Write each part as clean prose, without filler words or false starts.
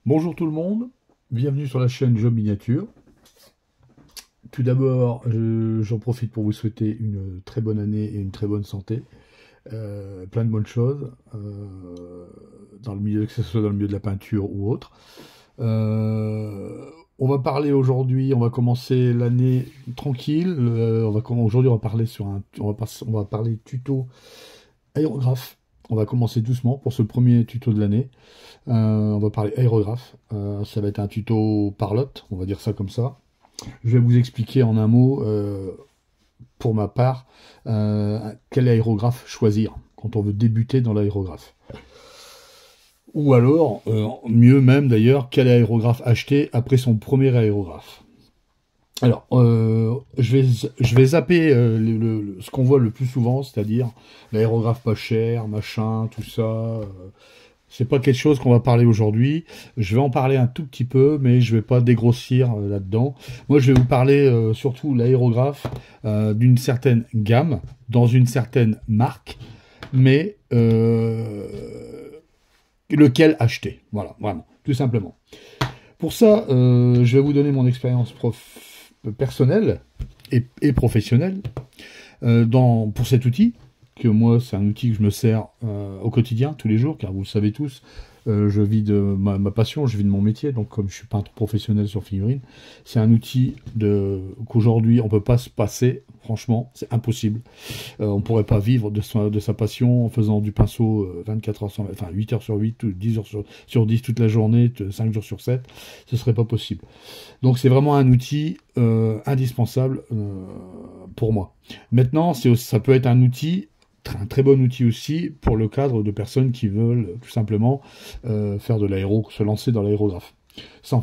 Bonjour tout le monde, bienvenue sur la chaîne Job Miniature. Tout d'abord, j'en profite pour vous souhaiter une très bonne année et une très bonne santé. Plein de bonnes choses, dans le milieu, que ce soit dans le milieu de la peinture ou autre. On va parler aujourd'hui, on va commencer l'année tranquille. Aujourd'hui, on va parler on va parler tuto aérographe. On va commencer doucement pour ce premier tuto de l'année. On va parler aérographe. Ça va être un tuto parlotte, on va dire ça comme ça. Je vais vous expliquer en un mot, pour ma part, quel aérographe choisir quand on veut débuter dans l'aérographe. Ou alors, mieux même d'ailleurs, quel aérographe acheter après son premier aérographe. Alors, je vais zapper ce qu'on voit le plus souvent, c'est-à-dire l'aérographe pas cher, machin, tout ça. C'est pas quelque chose qu'on va parler aujourd'hui. Je vais en parler un tout petit peu, mais je vais pas dégrossir là-dedans. Moi, je vais vous parler surtout l'aérographe d'une certaine gamme, dans une certaine marque, mais lequel acheter. Voilà, vraiment, tout simplement. Pour ça, je vais vous donner mon expérience personnelle et professionnelle pour cet outil. Que moi, c'est un outil que je me sers au quotidien, tous les jours, car vous le savez tous, je vis de ma passion, je vis de mon métier, donc comme je suis peintre professionnel sur figurine, c'est un outil qu'aujourd'hui on peut pas se passer, franchement, c'est impossible. On pourrait pas vivre de sa passion en faisant du pinceau 24 heures sur, enfin 8 heures sur 8, 10 heures sur 10 toute la journée, 5 jours sur 7, ce serait pas possible. Donc c'est vraiment un outil indispensable pour moi. Maintenant, ça peut être un outil, un très bon outil aussi pour le cadre de personnes qui veulent tout simplement faire de l'aéro, se lancer dans l'aérographe. Sans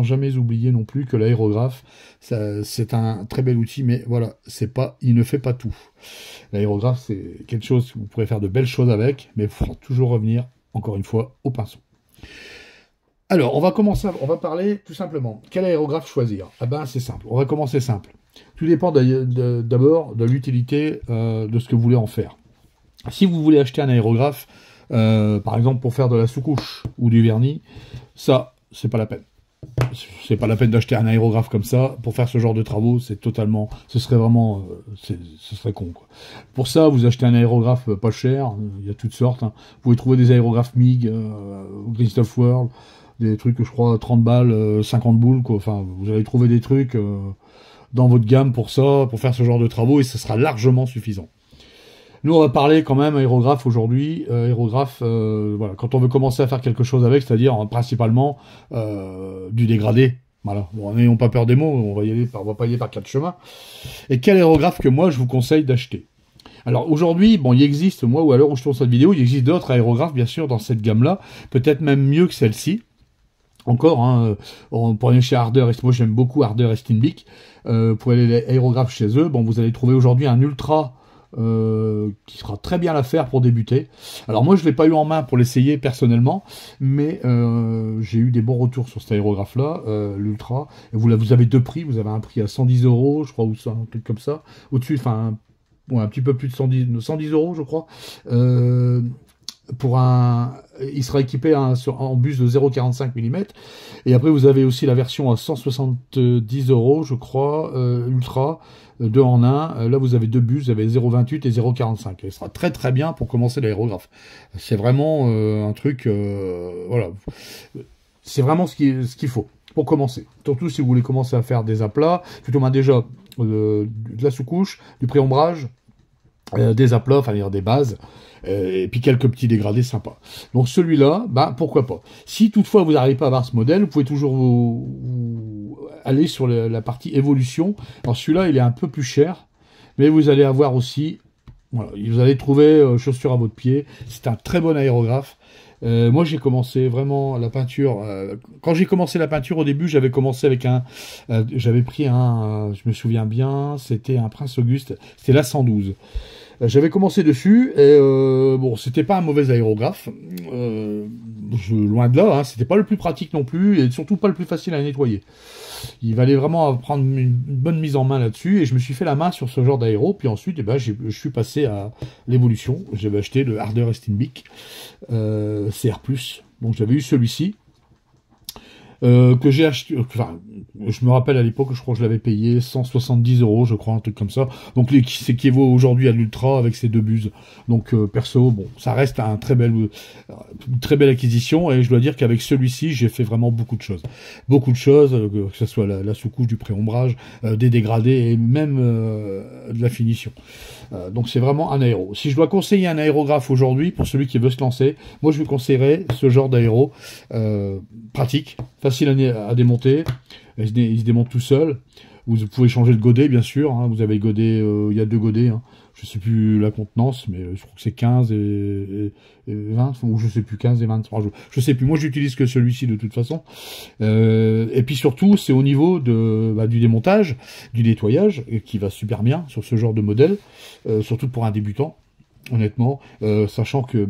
jamais oublier non plus que l'aérographe, c'est un très bel outil, mais voilà, il ne fait pas tout. L'aérographe, c'est quelque chose que vous pourrez faire de belles choses avec, mais il faudra toujours revenir, encore une fois, au pinceau. Alors, on va parler tout simplement. Quel aérographe choisir? Ah ben, c'est simple. On va commencer simple. Tout dépend d'abord de l'utilité de ce que vous voulez en faire. Si vous voulez acheter un aérographe, par exemple pour faire de la sous-couche ou du vernis, ça, c'est pas la peine. C'est pas la peine d'acheter un aérographe comme ça pour faire ce genre de travaux. Ce serait vraiment, ce serait con, quoi. Pour ça, vous achetez un aérographe pas cher. Il y a toutes sortes, hein. Vous pouvez trouver des aérographes MIG, Christophe World, des trucs, je crois, 30 balles, 50 boules, quoi. Enfin, vous allez trouver des trucs dans votre gamme pour ça, pour faire ce genre de travaux, et ce sera largement suffisant. Nous, on va parler quand même aérographe aujourd'hui. Voilà, quand on veut commencer à faire quelque chose avec, c'est-à-dire principalement du dégradé. Voilà, bon, n'ayons pas peur des mots, on va pas y aller par quatre chemins. Et quel aérographe que moi je vous conseille d'acheter? Alors aujourd'hui, bon, il existe, moi, ou à l'heure où je tourne cette vidéo, il existe d'autres aérographes, bien sûr, dans cette gamme-là, peut-être même mieux que celle-ci. Encore, hein, pour aller chez Harder, moi j'aime beaucoup Harder et Steenbeek, pour aller aérographe chez eux, bon, vous allez trouver aujourd'hui un Ultra qui sera très bien l'affaire pour débuter. Alors moi je l'ai pas eu en main pour l'essayer personnellement, mais j'ai eu des bons retours sur cet aérographe là, l'Ultra. Et vous avez deux prix, vous avez un prix à 110 euros, je crois, ou ça, un truc comme ça. Au-dessus, enfin, un petit peu plus de 110 euros, je crois. Il sera équipé en bus de 0,45 mm. Et après, vous avez aussi la version à 170 euros, je crois, Ultra, 2 en 1. Là, vous avez deux bus, vous avez 0,28 et 0,45. Il sera très très bien pour commencer l'aérographe. C'est vraiment un truc, voilà. C'est vraiment ce qu'il faut pour commencer. Surtout si vous voulez commencer à faire des aplats, plutôt déjà de la sous-couche, du pré-ombrage, des aplats, enfin dire des bases, et puis quelques petits dégradés sympas. Donc celui-là, bah pourquoi pas. Si toutefois vous n'arrivez pas à avoir ce modèle, vous pouvez toujours vous aller sur la partie évolution. Alors celui-là, il est un peu plus cher, mais vous allez avoir aussi, voilà, vous allez trouver chaussures à votre pied. C'est un très bon aérographe. Moi, j'ai commencé vraiment la peinture. Quand j'ai commencé la peinture au début, j'avais commencé avec j'avais pris je me souviens bien, c'était un Prince Auguste, c'était la 112. J'avais commencé dessus et bon, c'était pas un mauvais aérographe. loin de là, hein, c'était pas le plus pratique non plus, et surtout pas le plus facile à nettoyer. Il fallait vraiment prendre une bonne mise en main là-dessus, et je me suis fait la main sur ce genre d'aéro, puis ensuite, eh ben, je suis passé à l'évolution. J'avais acheté le Harder Steenbeek CR+, donc j'avais eu celui-ci, que j'ai acheté, enfin, je me rappelle à l'époque, je crois que je l'avais payé 170 €, je crois, un truc comme ça. Donc, c'est équivaut aujourd'hui à l'Ultra avec ces deux buses. Donc, perso, bon, ça reste une très belle acquisition, et je dois dire qu'avec celui-ci, j'ai fait vraiment beaucoup de choses. Beaucoup de choses, que ce soit la sous-couche du pré-ombrage, des dégradés, et même de la finition. Donc, c'est vraiment un aéro. Si je dois conseiller un aérographe aujourd'hui, pour celui qui veut se lancer, moi, je lui conseillerais ce genre d'aéro, pratique, facile à démonter, il se démonte tout seul. Vous pouvez changer de godet, bien sûr, hein. Vous avez godet, il y a deux godets, hein. Je sais plus la contenance, mais je crois que c'est 15 et 20, ou je sais plus, 15 et 23, je sais plus. Moi, j'utilise que celui-ci de toute façon. Et puis surtout, c'est au niveau du démontage, du nettoyage, qui va super bien sur ce genre de modèle, surtout pour un débutant, honnêtement, sachant que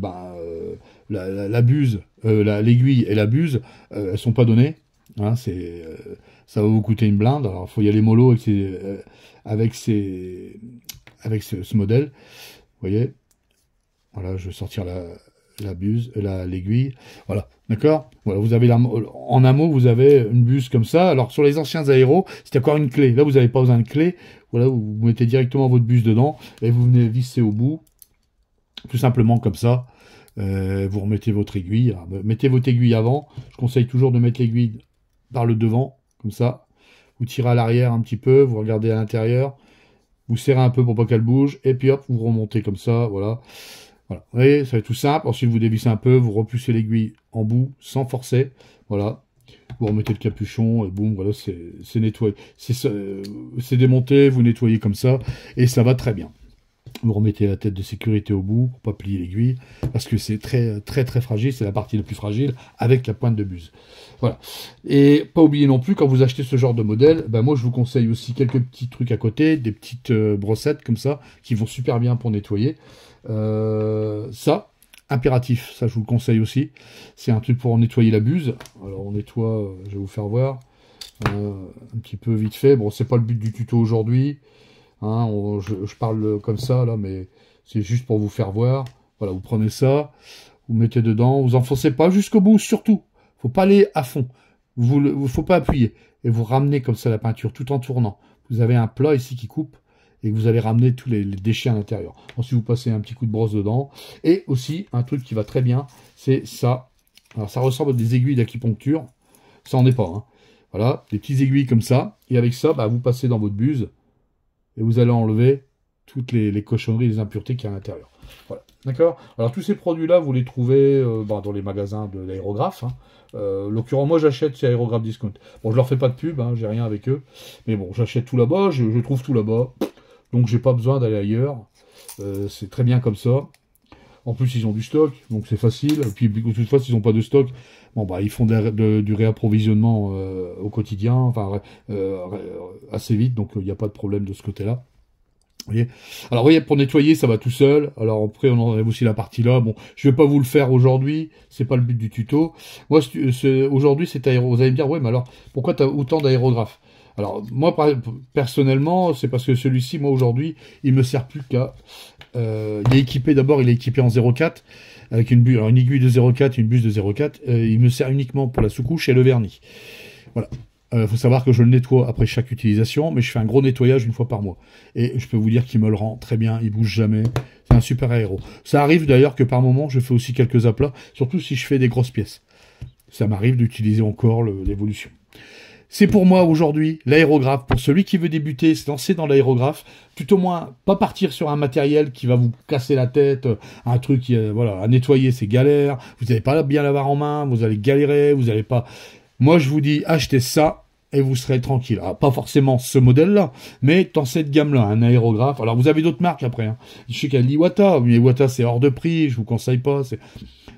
la buse, l'aiguille et la buse, elles sont pas données. Hein, ça va vous coûter une blinde. Alors, il faut y aller mollo avec ce modèle. Vous voyez, voilà, je vais sortir la buse, l'aiguille. Voilà, d'accord. Voilà, vous avez en amont, vous avez une buse comme ça. Alors, sur les anciens aéros, c'était encore une clé. Là, vous n'avez pas besoin de clé. Voilà, vous mettez directement votre buse dedans et vous venez visser au bout, tout simplement comme ça. Vous remettez votre aiguille. Alors, mettez votre aiguille avant. Je conseille toujours de mettre l'aiguille par le devant, comme ça. Vous tirez à l'arrière un petit peu, vous regardez à l'intérieur, vous serrez un peu pour pas qu'elle bouge, et puis hop, vous remontez comme ça, voilà. Voilà. Vous voyez, ça va être tout simple. Ensuite, vous dévissez un peu, vous repoussez l'aiguille en bout, sans forcer. Voilà. Vous remettez le capuchon, et boum, voilà, c'est nettoyé. C'est démonté, vous nettoyez comme ça, et ça va très bien. Vous remettez la tête de sécurité au bout pour pas plier l'aiguille, parce que c'est très très très fragile, c'est la partie la plus fragile avec la pointe de buse. Voilà. Et pas oublier non plus, quand vous achetez ce genre de modèle, moi je vous conseille aussi quelques petits trucs à côté, des petites brossettes comme ça, qui vont super bien pour nettoyer. Ça, impératif, ça je vous le conseille aussi. C'est un truc pour nettoyer la buse. Alors on nettoie, je vais vous faire voir, un petit peu vite fait. Bon, c'est pas le but du tuto aujourd'hui. Hein, je parle comme ça, là, mais c'est juste pour vous faire voir. Voilà, vous prenez ça, vous mettez dedans, vous enfoncez pas jusqu'au bout, surtout. Faut pas aller à fond. Faut pas appuyer. Et vous ramenez comme ça la peinture, tout en tournant. Vous avez un plat ici qui coupe, et que vous allez ramener tous les déchets à l'intérieur. Ensuite, vous passez un petit coup de brosse dedans. Et aussi, un truc qui va très bien, c'est ça. Alors, ça ressemble à des aiguilles d'acupuncture. Ça en est pas, hein. Voilà, des petites aiguilles comme ça. Et avec ça, vous passez dans votre buse. Et vous allez enlever toutes les cochonneries, les impuretés qu'il y a à l'intérieur. Voilà, d'accord. Alors tous ces produits-là, vous les trouvez dans les magasins de l'aérographe. Hein. L'occurrence, moi j'achète ces aérographes discount. Bon, je leur fais pas de pub, hein, j'ai rien avec eux. Mais bon, j'achète tout là-bas, je trouve tout là-bas. Donc j'ai pas besoin d'aller ailleurs. C'est très bien comme ça. En plus, ils ont du stock, donc c'est facile. Et puis, toutefois, s'ils n'ont pas de stock, ils font du réapprovisionnement au quotidien, enfin, assez vite, donc il n'y a pas de problème de ce côté-là. Vous voyez. Alors, vous voyez, pour nettoyer, ça va tout seul. Alors, après, on enlève aussi la partie là. Bon, je vais pas vous le faire aujourd'hui, c'est pas le but du tuto. Moi, aujourd'hui, c'est aéro. Vous allez me dire, ouais, mais alors, pourquoi tu as autant d'aérographes? Alors, moi, personnellement, c'est parce que celui-ci, moi, aujourd'hui, il me sert plus qu'à... il est équipé, d'abord, il est équipé en 0,4, avec une aiguille de 0,4 et une buse de 0,4. Il me sert uniquement pour la sous-couche et le vernis. Voilà. Faut savoir que je le nettoie après chaque utilisation, mais je fais un gros nettoyage une fois par mois. Et je peux vous dire qu'il me le rend très bien, il bouge jamais. C'est un super aéro. Ça arrive d'ailleurs que par moment, je fais aussi quelques aplats, surtout si je fais des grosses pièces. Ça m'arrive d'utiliser encore l'évolution. C'est pour moi aujourd'hui l'aérographe. Pour celui qui veut débuter, se lancer dans l'aérographe, tout au moins pas partir sur un matériel qui va vous casser la tête, un truc qui, voilà, à nettoyer c'est galère, vous n'allez pas bien l'avoir en main, vous allez galérer, vous n'allez pas... Moi je vous dis, achetez ça et vous serez tranquille. Alors, pas forcément ce modèle-là, mais dans cette gamme-là, un aérographe. Alors vous avez d'autres marques après. Hein. Je sais qu'il y a l'Iwata, mais Iwata c'est hors de prix, je vous conseille pas,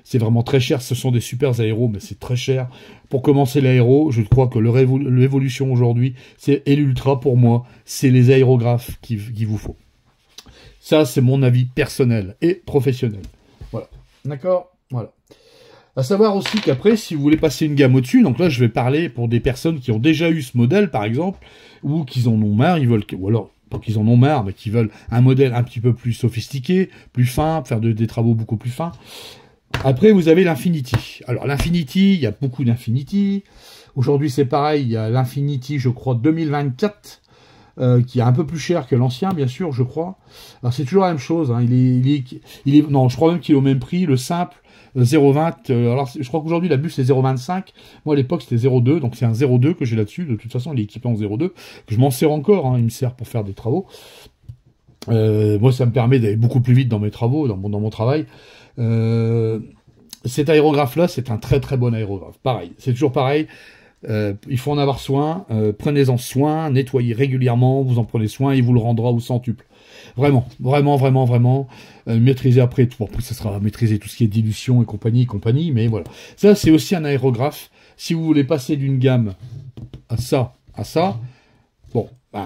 c'est vraiment très cher, ce sont des super aéros, mais c'est très cher. Pour commencer l'aéro, je crois que l'évolution aujourd'hui, et l'ultra pour moi, c'est les aérographes qu'il vous faut. Ça, c'est mon avis personnel et professionnel. Voilà. D'accord. Voilà. À savoir aussi qu'après, si vous voulez passer une gamme au-dessus, donc là je vais parler pour des personnes qui ont déjà eu ce modèle par exemple, ou qui en ont marre, ils veulent, ou alors pas qu'ils en ont marre, mais qui veulent un modèle un petit peu plus sophistiqué, plus fin, faire des travaux beaucoup plus fins. Après vous avez l'Infinity. Alors l'Infinity, il y a beaucoup d'Infinity. Aujourd'hui c'est pareil, il y a l'Infinity je crois 2024, qui est un peu plus cher que l'ancien, bien sûr, je crois. Alors c'est toujours la même chose, hein. Non, je crois même qu'il est au même prix, le simple, 0,20. Alors je crois qu'aujourd'hui la bus c'est 0,25. Moi à l'époque c'était 0,2, donc c'est un 0,2 que j'ai là-dessus. De toute façon il est équipé en 0,2. Je m'en sers encore, hein. Il me sert pour faire des travaux. Moi ça me permet d'aller beaucoup plus vite dans mes travaux, dans mon travail. Cet aérographe-là, c'est un très très bon aérographe. Pareil, c'est toujours pareil. Il faut en avoir soin, prenez-en soin, nettoyez régulièrement, vous en prenez soin, il vous le rendra au centuple. Vraiment, vraiment, vraiment, vraiment. Maîtrisez après, bon, après ça sera maîtriser tout ce qui est dilution et compagnie, mais voilà. Ça, c'est aussi un aérographe. Si vous voulez passer d'une gamme à ça, bon, bah,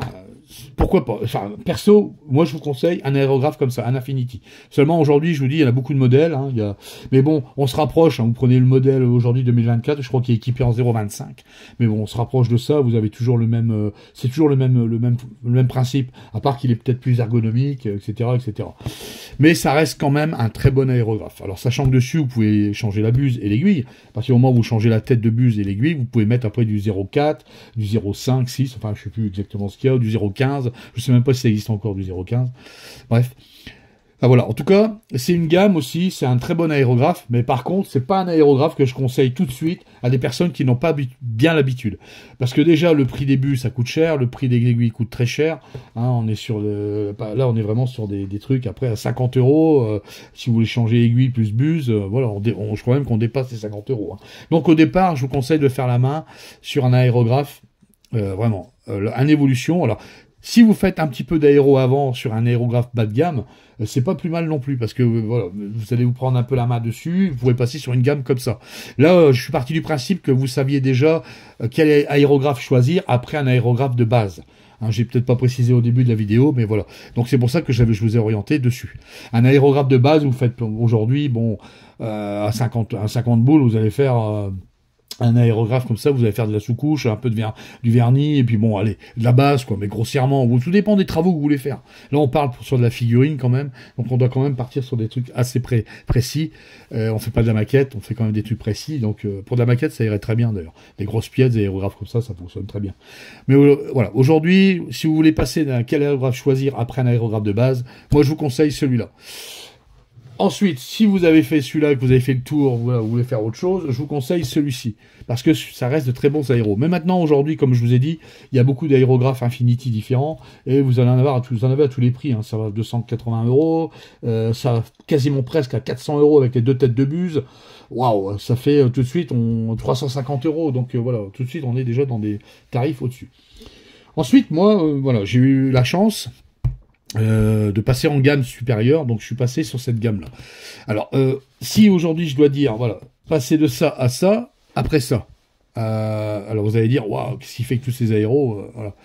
pourquoi pas. Enfin, perso, moi je vous conseille un aérographe comme ça, un Infinity. Seulement aujourd'hui, je vous dis, il y en a beaucoup de modèles. Hein, mais bon, on se rapproche. Hein, vous prenez le modèle aujourd'hui 2024, je crois qu'il est équipé en 0,25. Mais bon, on se rapproche de ça. Vous avez toujours le même. C'est toujours le même principe, à part qu'il est peut-être plus ergonomique, etc., etc. Mais ça reste quand même un très bon aérographe. Alors, sachant que dessus, vous pouvez changer la buse et l'aiguille. À partir du moment où vous changez la tête de buse et l'aiguille, vous pouvez mettre après du 0,4, du 0,5, 6, enfin, je sais plus exactement ce qu'il y a, du 0,15. Je sais même pas si ça existe encore du 0,15. Bref. Ah, voilà. En tout cas, c'est une gamme aussi, c'est un très bon aérographe, mais par contre, c'est pas un aérographe que je conseille tout de suite à des personnes qui n'ont pas bien l'habitude. Parce que déjà, le prix des bus, ça coûte cher, le prix des aiguilles coûte très cher. Hein, on est sur là, on est vraiment sur des trucs après à 50 €. Si vous voulez changer aiguille plus buse, voilà, je crois même qu'on dépasse les 50 €. Hein. Donc au départ, je vous conseille de faire la main sur un aérographe, vraiment, un évolution. Alors, si vous faites un petit peu d'aéro avant sur un aérographe bas de gamme, c'est pas plus mal non plus, parce que voilà, vous allez vous prendre un peu la main dessus, vous pouvez passer sur une gamme comme ça. Là, je suis parti du principe que vous saviez déjà quel aérographe choisir après un aérographe de base. Hein, j'ai peut-être pas précisé au début de la vidéo, mais voilà. Donc c'est pour ça que je vous ai orienté dessus. Un aérographe de base, vous faites aujourd'hui, bon, à 50 boules, vous allez faire... un aérographe comme ça, vous allez faire de la sous-couche, un peu du vernis, et puis bon, allez, de la base, quoi, mais grossièrement, tout dépend des travaux que vous voulez faire. Là, on parle sur de la figurine, quand même, donc on doit quand même partir sur des trucs assez précis. On fait pas de la maquette, on fait quand même des trucs précis, donc pour de la maquette, ça irait très bien, d'ailleurs. Des grosses pièces, des aérographes comme ça fonctionne très bien. Mais voilà, aujourd'hui, si vous voulez passer d'un quel aérographe choisir après un aérographe de base, moi, je vous conseille celui-là. Ensuite, si vous avez fait celui-là, que vous avez fait le tour, voilà, vous voulez faire autre chose, je vous conseille celui-ci. Parce que ça reste de très bons aéros. Mais maintenant, aujourd'hui, comme je vous ai dit, il y a beaucoup d'aérographes Infinity différents, et vous allez en avoir vous en avez à tous les prix. Hein. Ça va de 280 €, ça va quasiment presque à 400 € avec les deux têtes de buse. Waouh, ça fait tout de suite 350 €. Donc voilà, tout de suite, on est déjà dans des tarifs au-dessus. Ensuite, moi, voilà, j'ai eu la chance... de passer en gamme supérieure, donc je suis passé sur cette gamme-là. Alors, si aujourd'hui je dois dire, voilà, passer de ça à ça, après ça, alors vous allez dire, waouh, qu'est-ce qui fait que tous ces aéros, voilà.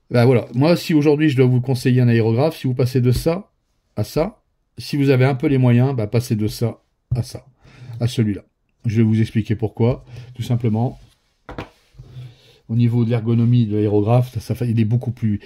Ben voilà, moi, si aujourd'hui je dois vous conseiller un aérographe, si vous passez de ça à ça, si vous avez un peu les moyens, bah passez de ça, à celui-là. Je vais vous expliquer pourquoi, tout simplement. Au niveau de l'ergonomie de l'aérographe, il est beaucoup plus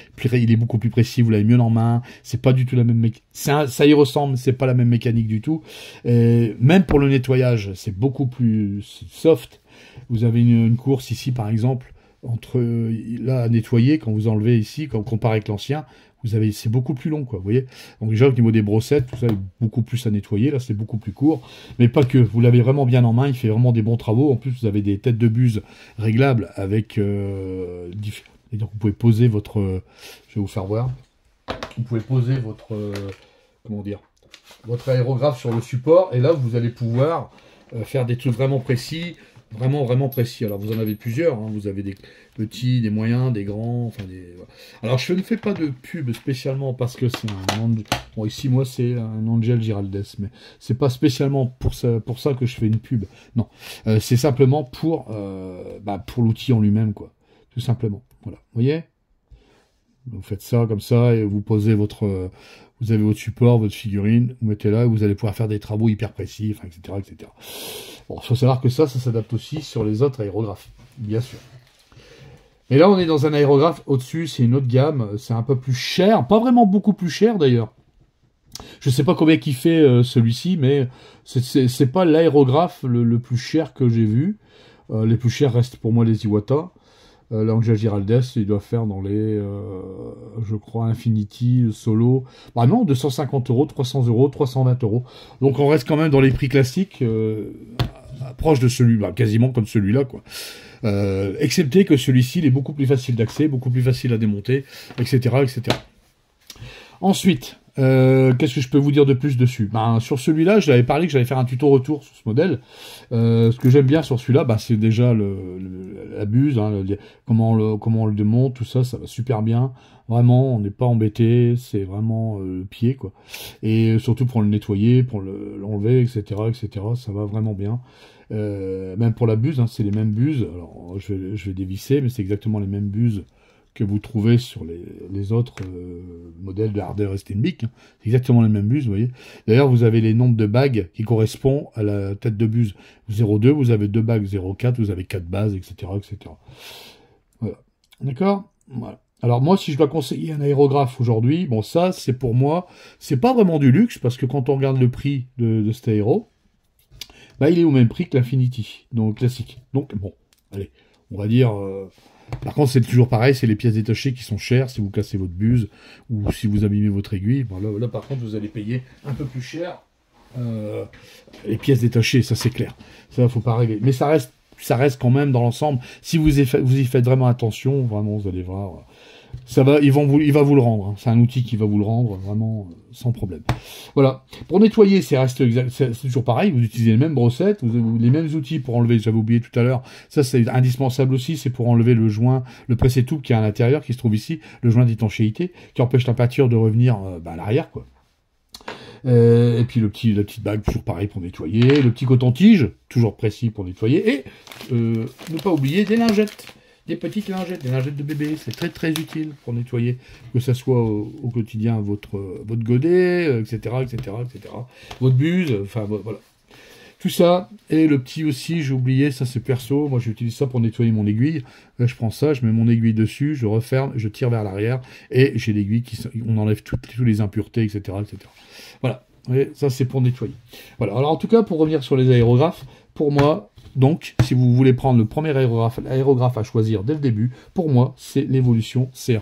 précis, vous l'avez mieux en main, c'est pas du tout la même mécanique. Ça y ressemble, c'est pas la même mécanique du tout. Même pour le nettoyage, c'est beaucoup plus soft. Vous avez une course ici, par exemple, là à nettoyer, quand vous enlevez ici, quand on compare avec l'ancien, c'est beaucoup plus long, quoi, vous voyez. Donc déjà, au niveau des brossettes, tout ça est beaucoup plus à nettoyer, là c'est beaucoup plus court, mais pas que, vous l'avez vraiment bien en main, il fait vraiment des bons travaux, en plus vous avez des têtes de buse réglables avec, et donc vous pouvez poser votre, je vais vous faire voir, vous pouvez poser votre, comment dire, votre aérographe sur le support, et là vous allez pouvoir faire des trucs vraiment précis, vraiment précis. Alors vous en avez plusieurs, hein. Vous avez des petits, des moyens, des grands, enfin des... Voilà. Alors je ne fais pas de pub spécialement parce que c'est bon, ici moi c'est un Angel Giraldes, mais c'est pas spécialement pour ça que je fais une pub. Non, c'est simplement pour l'outil en lui-même, quoi. Tout simplement. Voilà. Vous voyez? Vous faites ça comme ça et vous posez votre vous avez votre support, votre figurine, vous mettez là, vous allez pouvoir faire des travaux hyper précis, enfin, etc., etc. Bon, il faut savoir que ça s'adapte aussi sur les autres aérographes, bien sûr. Et là, on est dans un aérographe au-dessus, c'est une autre gamme, c'est un peu plus cher, pas vraiment beaucoup plus cher d'ailleurs. Je sais pas combien il fait celui-ci, mais c'est pas l'aérographe le plus cher que j'ai vu. Les plus chers restent pour moi les Iwata. L'Angel Giraldes, il doit faire dans les, je crois, Infinity, Solo. Bah non, 250 euros, 300 euros, 320 euros. Donc on reste quand même dans les prix classiques, proche de celui-là, quasiment comme celui-là, quoi. Excepté que celui-ci, il est beaucoup plus facile d'accès, beaucoup plus facile à démonter, etc., etc. Ensuite, qu'est-ce que je peux vous dire de plus dessus? Ben, sur celui-là, je l'avais parlé que j'allais faire un tuto retour sur ce modèle. Ce que j'aime bien sur celui-là, ben, c'est déjà la buse, hein, comment on le démonte, tout ça, ça va super bien. Vraiment, on n'est pas embêté, c'est vraiment le pied, quoi. Et surtout pour le nettoyer, pour l'enlever, etc., etc., ça va vraiment bien. Même pour la buse, hein, c'est les mêmes buses. Alors, je vais dévisser, mais c'est exactement les mêmes buses que vous trouvez sur les autres modèles de Harder et Steenbeek. Hein. C'est exactement les mêmes buses, vous voyez. D'ailleurs, vous avez les nombres de bagues qui correspondent à la tête de buse. 0,2, vous avez 2 bagues, 0,4, vous avez 4 bases, etc., etc. Voilà. D'accord? Voilà. Alors moi, si je dois conseiller un aérographe aujourd'hui, bon ça, c'est pour moi, c'est pas vraiment du luxe, parce que quand on regarde le prix de cet aéro, bah, il est au même prix que l'Infinity, donc classique. Donc bon, allez, on va dire... Par contre, c'est toujours pareil, c'est les pièces détachées qui sont chères si vous cassez votre buse ou si vous abîmez votre aiguille. Bon, là, par contre, vous allez payer un peu plus cher les pièces détachées, ça c'est clair. Ça, faut pas rêver. Mais ça reste quand même dans l'ensemble. Si vous y faites vraiment attention, vraiment, vous allez voir. Ça va, il va vous le rendre. Hein. C'est un outil qui va vous le rendre vraiment sans problème. Voilà. Pour nettoyer, c'est toujours pareil. Vous utilisez les mêmes brossettes, les mêmes outils pour enlever. J'avais oublié tout à l'heure. Ça, c'est indispensable aussi. C'est pour enlever le joint, le pressé-tout qui est à l'intérieur, qui se trouve ici, le joint d'étanchéité, qui empêche la peinture de revenir à l'arrière, quoi. Et puis la petite bague, toujours pareil pour nettoyer. Le petit coton-tige, toujours précis pour nettoyer. Et ne pas oublier des lingettes. Des petites lingettes, des lingettes de bébé, c'est très très utile pour nettoyer, que ce soit au quotidien votre godet, etc., etc., etc., votre buse, enfin voilà. Tout ça, et le petit aussi, j'ai oublié, ça c'est perso, moi j'utilise ça pour nettoyer mon aiguille. Là, je prends ça, je mets mon aiguille dessus, je referme, je tire vers l'arrière, et j'ai l'aiguille on enlève toutes les impuretés, etc., etc. Voilà, et ça c'est pour nettoyer. Voilà, alors en tout cas, pour revenir sur les aérographes, pour moi, donc, si vous voulez prendre le premier aérographe à choisir dès le début, pour moi, c'est l'évolution CR+.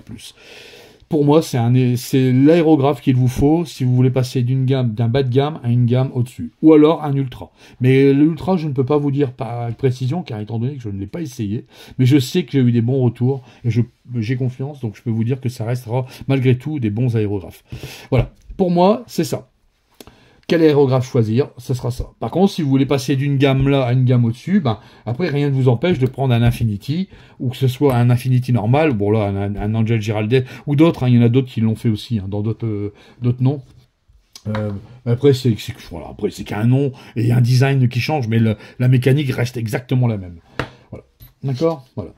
Pour moi, c'est l'aérographe qu'il vous faut si vous voulez passer d'un bas de gamme à une gamme au-dessus. Ou alors un ultra. Mais l'ultra, je ne peux pas vous dire par précision, car étant donné que je ne l'ai pas essayé, mais je sais que j'ai eu des bons retours, et j'ai confiance, donc je peux vous dire que ça restera, malgré tout, des bons aérographes. Voilà. Pour moi, c'est ça. Quel aérographe choisir, ce sera ça. Par contre, si vous voulez passer d'une gamme là à une gamme au-dessus, ben, après, rien ne vous empêche de prendre un Infinity, ou que ce soit un Infinity normal, bon là, un Angel Giraldes, ou d'autres, hein, il y en a d'autres qui l'ont fait aussi, hein, dans d'autres noms. Après, c'est qu'un nom et un design qui change, mais la mécanique reste exactement la même. Voilà. D'accord? Voilà.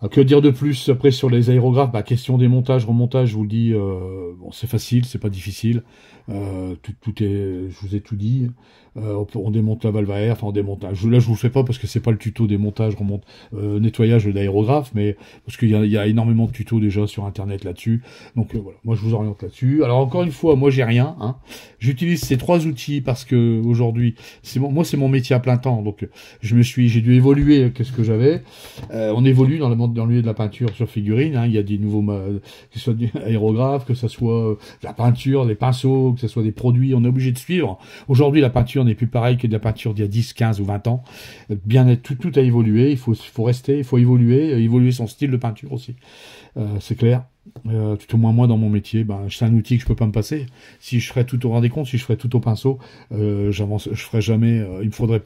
Que dire de plus après sur les aérographes? Bah, question des montages, remontage, je vous le dis, bon, c'est facile, c'est pas difficile. Tout est, je vous ai tout dit. On démonte la valve à air, enfin on démonte. Là, je vous le fais pas parce que c'est pas le tuto démontage, nettoyage d'aérographe, mais parce qu'il y a énormément de tutos déjà sur internet là-dessus. Donc voilà, moi je vous oriente là-dessus. Alors encore une fois, moi j'ai rien. Hein. J'utilise ces 3 outils parce que aujourd'hui, moi c'est mon métier à plein temps, donc j'ai dû évoluer. Qu'est-ce que j'avais On évolue dans le milieu de la peinture sur figurine. Hein. Il y a des nouveaux, que ce soit des aérographes, que ce soit la peinture, les pinceaux, que ce soit des produits. On est obligé de suivre. Aujourd'hui, la peinture n'est plus pareille que de la peinture d'il y a 10, 15 ou 20 ans. Tout a évolué. Il faut rester, il faut évoluer son style de peinture aussi. C'est clair. Tout au moins moi dans mon métier, c'est un outil que je peux pas me passer. Si je ferais tout au rendez compte, si je ferais tout au pinceau, je ferais jamais. Il me faudrait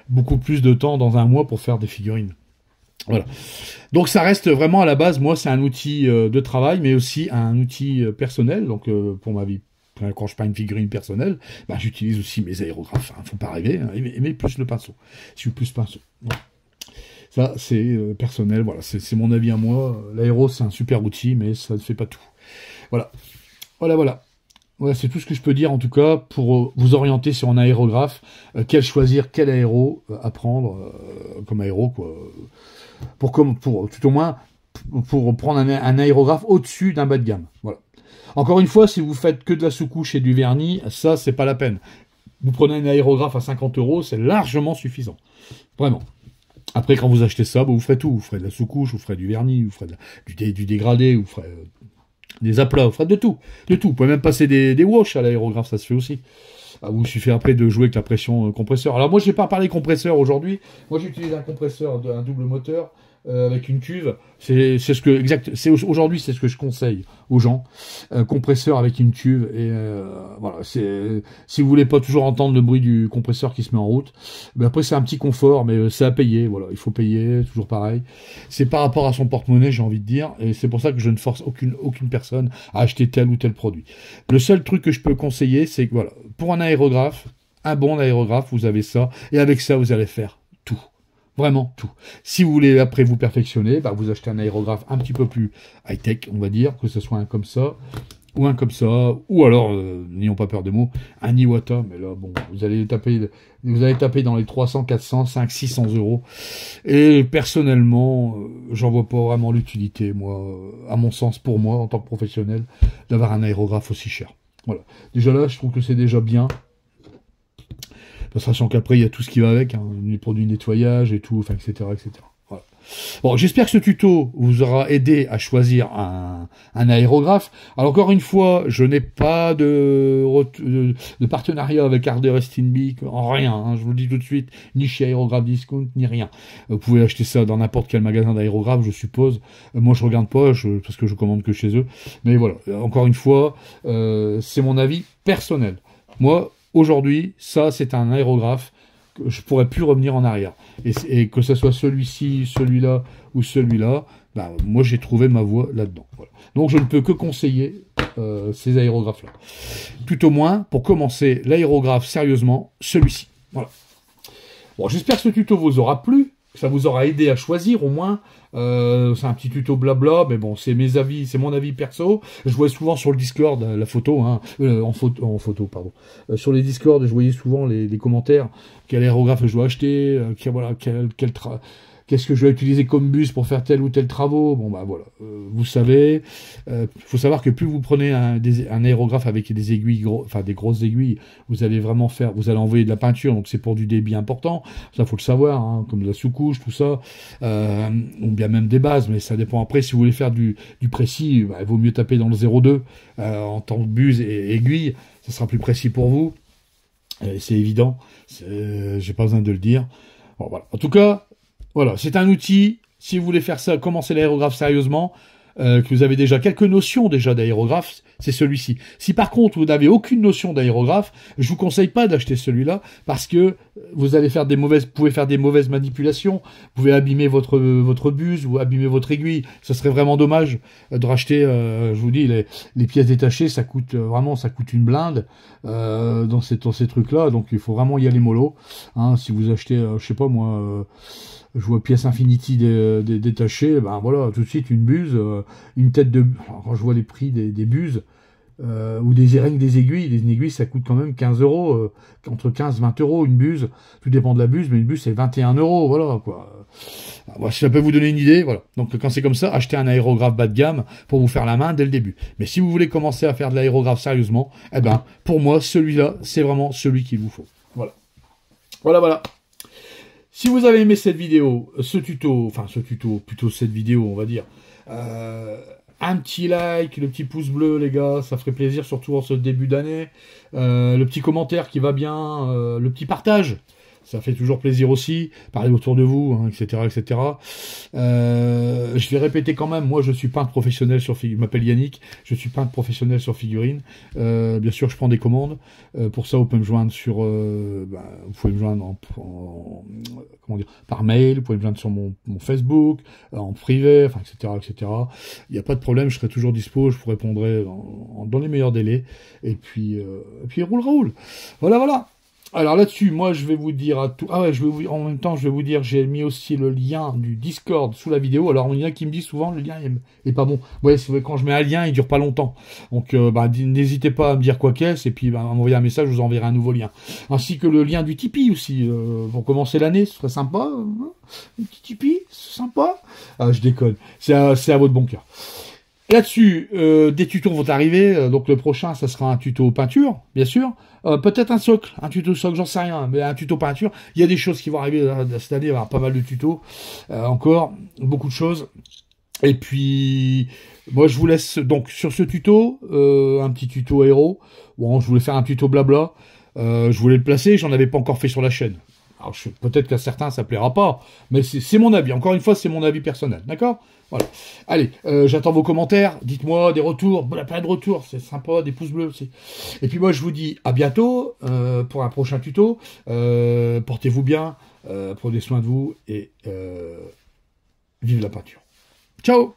beaucoup plus de temps dans un mois pour faire des figurines. Voilà. Donc ça reste vraiment à la base, moi c'est un outil de travail, mais aussi un outil personnel. Donc pour ma vie, quand je peins une figurine personnelle, j'utilise aussi mes aérographes. Hein, faut pas rêver, hein, aimer plus le pinceau. Je suis plus pinceau. Voilà. Ça c'est personnel. Voilà, c'est mon avis à moi. L'aéro c'est un super outil, mais ça ne fait pas tout. Voilà. Voilà. Ouais, c'est tout ce que je peux dire en tout cas pour vous orienter sur un aérographe, quel choisir, quel aéro à prendre comme aéro, quoi. Pour tout au moins pour prendre un aérographe au-dessus d'un bas de gamme. Voilà. Encore une fois, si vous faites que de la sous-couche et du vernis, ça c'est pas la peine. Vous prenez un aérographe à 50 €, c'est largement suffisant. Vraiment. Après, quand vous achetez ça, vous ferez tout. Vous ferez de la sous-couche, vous ferez du vernis, vous ferez du dégradé, vous ferez des aplats, vous ferez de tout. De tout. Vous pouvez même passer des wash à l'aérographe, ça se fait aussi. Vous suffit après de jouer avec la pression compresseur. Alors moi, je n'ai pas parlé compresseur aujourd'hui. Moi, j'utilise un compresseur, un double moteur avec une cuve. Aujourd'hui, c'est ce que je conseille aux gens. Compresseur avec une cuve. Et voilà. Si vous voulez pas toujours entendre le bruit du compresseur qui se met en route, ben après c'est un petit confort, mais c'est à payer. Voilà, il faut payer, toujours pareil. C'est par rapport à son porte-monnaie, j'ai envie de dire. Et c'est pour ça que je ne force aucune personne à acheter tel ou tel produit. Le seul truc que je peux conseiller, c'est que voilà, pour un aérographe, un bon aérographe, vous avez ça, et avec ça, vous allez faire tout. Vraiment tout. Si vous voulez après vous perfectionner, bah, vous achetez un aérographe un petit peu plus high-tech, on va dire, que ce soit un comme ça, ou un comme ça, ou alors, n'ayons pas peur des mots, un Iwata, mais là, bon, vous allez taper dans les 300, 400, 500, 600 €. Et personnellement, j'en vois pas vraiment l'utilité, moi, à mon sens, pour moi, en tant que professionnel, d'avoir un aérographe aussi cher. Voilà. Déjà là, je trouve que c'est déjà bien. Sachant qu'après, il y a tout ce qui va avec, hein, les produits de nettoyage et tout, enfin, etc., etc. Voilà. Bon, j'espère que ce tuto vous aura aidé à choisir un aérographe. Alors, encore une fois, je n'ai pas de partenariat avec Harder et Steenbeek, en rien, hein, je vous le dis tout de suite, ni chez Aérographe Discount, ni rien. Vous pouvez acheter ça dans n'importe quel magasin d'aérographe, je suppose. Moi, je regarde pas, parce que je commande que chez eux. Mais voilà, encore une fois, c'est mon avis personnel. Moi, aujourd'hui, ça, c'est un aérographe que je pourrais plus revenir en arrière. Et que ce soit celui-ci, celui-là ou celui-là, bah, moi, j'ai trouvé ma voie là-dedans. Voilà. Donc, je ne peux que conseiller ces aérographes-là. Tout au moins, pour commencer l'aérographe sérieusement, celui-ci. Voilà. Bon, j'espère que ce tuto vous aura plu. Ça vous aura aidé à choisir au moins. C'est un petit tuto blabla, mais bon, c'est mes avis, c'est mon avis perso. Je vois souvent sur le Discord la photo, hein, en photo, pardon. Sur les Discord, je voyais souvent les commentaires. Quel aérographe je dois acheter, voilà, qu'est-ce que je vais utiliser comme bus pour faire tel ou tel travaux. Bon bah voilà, vous savez. Faut savoir que plus vous prenez un aérographe avec des aiguilles, des grosses aiguilles, vous allez envoyer de la peinture, donc c'est pour du débit important. Ça faut le savoir, hein, comme de la sous-couche, tout ça, ou bien même des bases, mais ça dépend. Après, si vous voulez faire du précis, bah, il vaut mieux taper dans le 0,2 en tant que buse et aiguille, ça sera plus précis pour vous. C'est évident, j'ai pas besoin de le dire. Bon, voilà. En tout cas. Voilà, c'est un outil, si vous voulez faire ça, commencer l'aérographe sérieusement, que vous avez déjà quelques notions d'aérographe, c'est celui-ci. Si par contre vous n'avez aucune notion d'aérographe, je vous conseille pas d'acheter celui-là, parce que vous pouvez faire des mauvaises manipulations, vous pouvez abîmer votre buse ou abîmer votre aiguille. Ça serait vraiment dommage de racheter, je vous dis, les pièces détachées, ça coûte une blinde dans ces trucs-là, donc il faut vraiment y aller mollo. Hein, si vous achetez, je sais pas moi. Je vois pièces Infinity détachées, ben voilà, tout de suite une buse, une tête de... Alors, quand je vois les prix des buses, ou des aiguilles, une aiguille ça coûte quand même 15 €, entre 15 et 20 € une buse, tout dépend de la buse, mais une buse c'est 21 €, voilà quoi. Alors, ça peut vous donner une idée, voilà. Donc quand c'est comme ça, achetez un aérographe bas de gamme pour vous faire la main dès le début. Mais si vous voulez commencer à faire de l'aérographe sérieusement, eh ben pour moi celui-là, c'est vraiment celui qu'il vous faut. Voilà. Voilà. Si vous avez aimé cette vidéo, plutôt cette vidéo, on va dire, un petit like, le petit pouce bleu, les gars, ça ferait plaisir, surtout en ce début d'année. Le petit commentaire qui va bien, le petit partage, ça fait toujours plaisir aussi. Parlez autour de vous, hein, etc., etc. Je vais répéter quand même, moi je suis peintre professionnel je m'appelle Yannick, je suis peintre professionnel sur figurine. Bien sûr, je prends des commandes. Pour ça, vous pouvez me joindre vous pouvez me joindre par mail, vous pouvez me joindre sur mon Facebook, en privé, enfin, etc., etc. Il n'y a pas de problème, je serai toujours dispo, je vous répondrai dans les meilleurs délais. Et puis roule. Voilà. Alors là-dessus, moi, je vais vous dire à tout. Ah ouais, en même temps, je vais vous dire, j'ai mis aussi le lien du Discord sous la vidéo. Alors, il y en a qui me disent souvent, le lien est pas bon. Ouais, c'est vrai, quand je mets un lien, il dure pas longtemps. Donc, n'hésitez pas à me dire quoi qu'est-ce, et puis, à m'envoyer un message, je vous enverrai un nouveau lien. Ainsi que le lien du Tipeee aussi. Pour commencer l'année, ce serait sympa. Un petit Tipeee, c'est sympa. Ah, je déconne. C'est à votre bon cœur. Là-dessus, des tutos vont arriver. Donc le prochain, ça sera un tuto peinture, bien sûr. Peut-être un socle, un tuto socle, j'en sais rien, mais un tuto peinture. Il y a des choses qui vont arriver cette année, il va y avoir pas mal de tutos. Encore, beaucoup de choses. Et puis, moi, je vous laisse donc sur ce tuto, un petit tuto aéro. Bon, je voulais faire un tuto blabla. Je voulais le placer, j'en avais pas encore fait sur la chaîne. Alors, peut-être qu'à certains, ça plaira pas, mais c'est mon avis. Encore une fois, c'est mon avis personnel, d'accord? Voilà. Allez, j'attends vos commentaires. Dites-moi des retours. Plein de retours, c'est sympa, des pouces bleus aussi. Et puis moi, je vous dis à bientôt pour un prochain tuto. Portez-vous bien, prenez soin de vous et vive la peinture. Ciao!